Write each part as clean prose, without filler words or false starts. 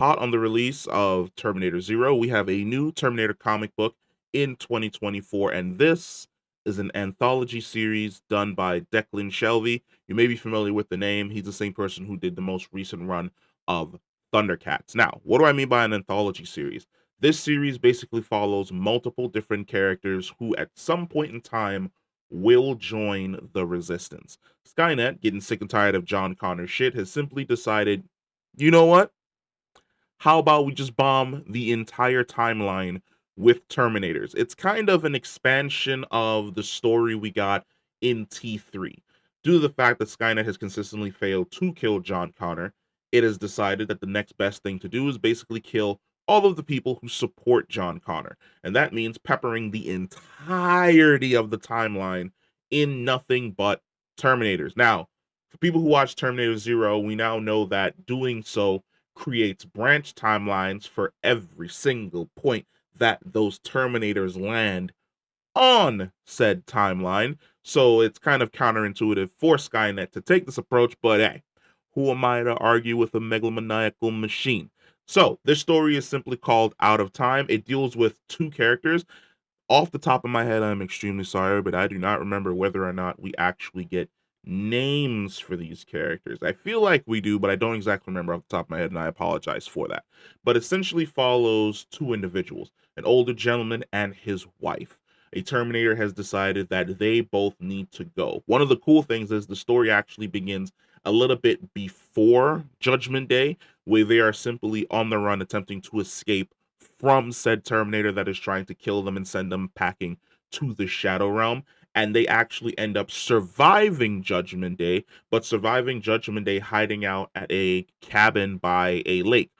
Hot on the release of Terminator Zero, we have a new Terminator comic book in 2024, and this is an anthology series done by Declan Shalvey. You may be familiar with the name. He's the same person who did the most recent run of Thundercats. Now, what do I mean by an anthology series? This series basically follows multiple different characters who, at some point in time, will join the Resistance. Skynet, getting sick and tired of John Connor's shit, has simply decided, you know what? How about we just bomb the entire timeline with Terminators? It's kind of an expansion of the story we got in T3. Due to the fact that Skynet has consistently failed to kill John Connor, it has decided that the next best thing to do is basically kill all of the people who support John Connor. And that means peppering the entirety of the timeline in nothing but Terminators. Now, for people who watch Terminator Zero, we now know that doing so creates branch timelines for every single point that those Terminators land on said timeline. So it's kind of counterintuitive for Skynet to take this approach, but hey, who am I to argue with a megalomaniacal machine? So this story is simply called Out of Time. It deals with two characters. Off the top of my head, I'm extremely sorry, but I do not remember whether or not we actually get names for these characters. I feel like we do, but I don't exactly remember off the top of my head, and I apologize for that. But essentially follows two individuals, an older gentleman and his wife. A Terminator has decided that they both need to go. One of the cool things is the story actually begins a little bit before Judgment Day, where they are simply on the run attempting to escape from said Terminator that is trying to kill them and send them packing to the Shadow Realm. And they actually end up surviving Judgment Day, but surviving Judgment Day hiding out at a cabin by a lake,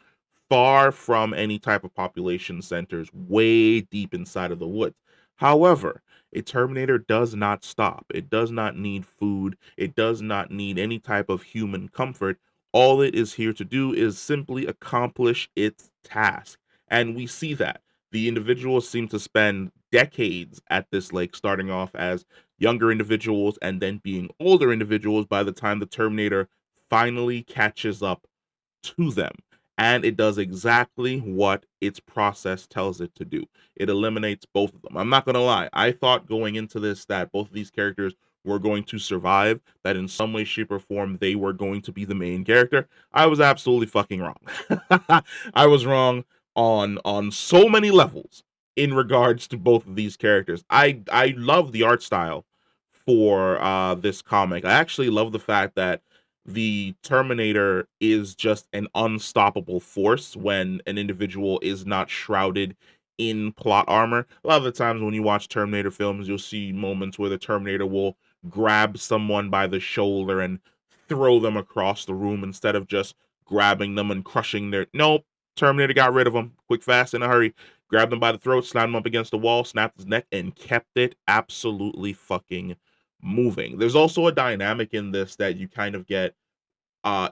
far from any type of population centers, way deep inside of the woods. However, a Terminator does not stop. It does not need food. It does not need any type of human comfort. All it is here to do is simply accomplish its task. And we see that. The individuals seem to spend decades at this lake, starting off as younger individuals and then being older individuals by the time the Terminator finally catches up to them. And it does exactly what its process tells it to do. It eliminates both of them. I'm not going to lie. I thought going into this that both of these characters were going to survive, that in some way, shape, or form, they were going to be the main character. I was absolutely fucking wrong. I was wrong on so many levels in regards to both of these characters. I love the art style for this comic. I actually love the fact that the Terminator is just an unstoppable force when an individual is not shrouded in plot armor. A lot of the times when you watch Terminator films, you'll see moments where the Terminator will grab someone by the shoulder and throw them across the room instead of just grabbing them and crushing their. Nope. Terminator got rid of them quick, fast, in a hurry. Grabbed him by the throat, slammed him up against the wall, snapped his neck, and kept it absolutely fucking moving. There's also a dynamic in this that you kind of get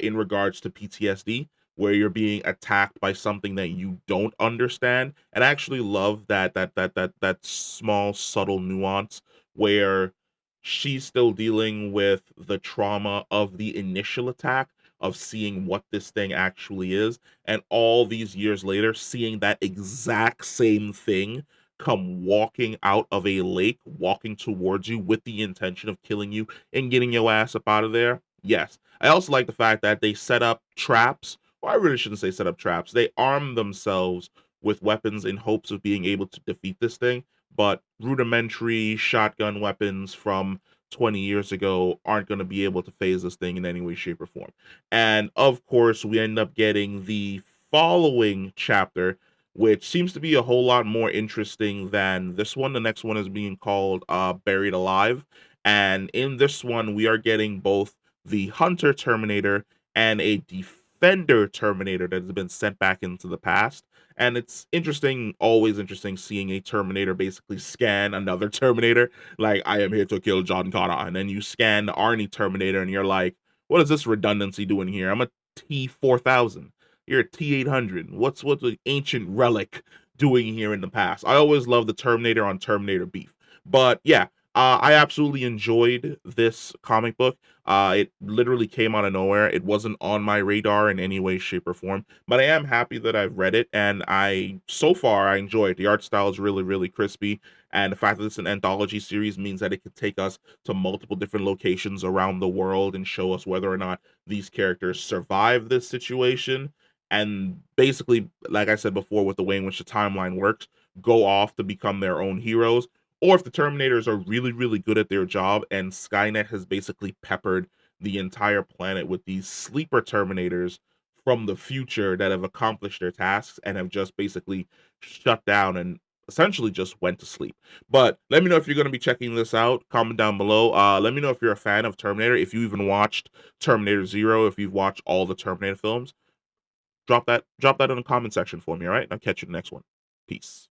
in regards to PTSD, where you're being attacked by something that you don't understand. And I actually love that small subtle nuance where she's still dealing with the trauma of the initial attack, of seeing what this thing actually is, and all these years later seeing that exact same thing come walking out of a lake, walking towards you with the intention of killing you and getting your ass up out of there. Yes. I also like the fact that they set up traps. Well, I really shouldn't say set up traps. They arm themselves with weapons in hopes of being able to defeat this thing, but rudimentary shotgun weapons from 20 years ago aren't going to be able to phase this thing in any way, shape, or form. And of course, we end up getting the following chapter, which seems to be a whole lot more interesting than this one. The next one is being called Buried Alive. And in this one, we are getting both the Hunter Terminator and a Defender Terminator that has been sent back into the past. And it's interesting, always interesting, seeing a Terminator basically scan another Terminator. Like, I am here to kill John Connor. And then you scan the Arnie Terminator and you're like, what is this redundancy doing here? I'm a T-4000. You're a T-800. What's the ancient relic doing here in the past? I always love the Terminator on Terminator beef. But yeah, I absolutely enjoyed this comic book. It literally came out of nowhere. It wasn't on my radar in any way, shape, or form. But I am happy that I've read it, and so far I enjoy it. The art style is really, really crispy, and the fact that it's an anthology series means that it could take us to multiple different locations around the world and show us whether or not these characters survive this situation. And basically, like I said before, with the way in which the timeline works, go off to become their own heroes, or if the Terminators are really, really good at their job and Skynet has basically peppered the entire planet with these sleeper Terminators from the future that have accomplished their tasks and have just basically shut down and essentially just went to sleep. But let me know if you're going to be checking this out. Comment down below. Let me know if you're a fan of Terminator, if you even watched Terminator Zero, if you've watched all the Terminator films. Drop that in the comment section for me, all right? I'll catch you in the next one. Peace.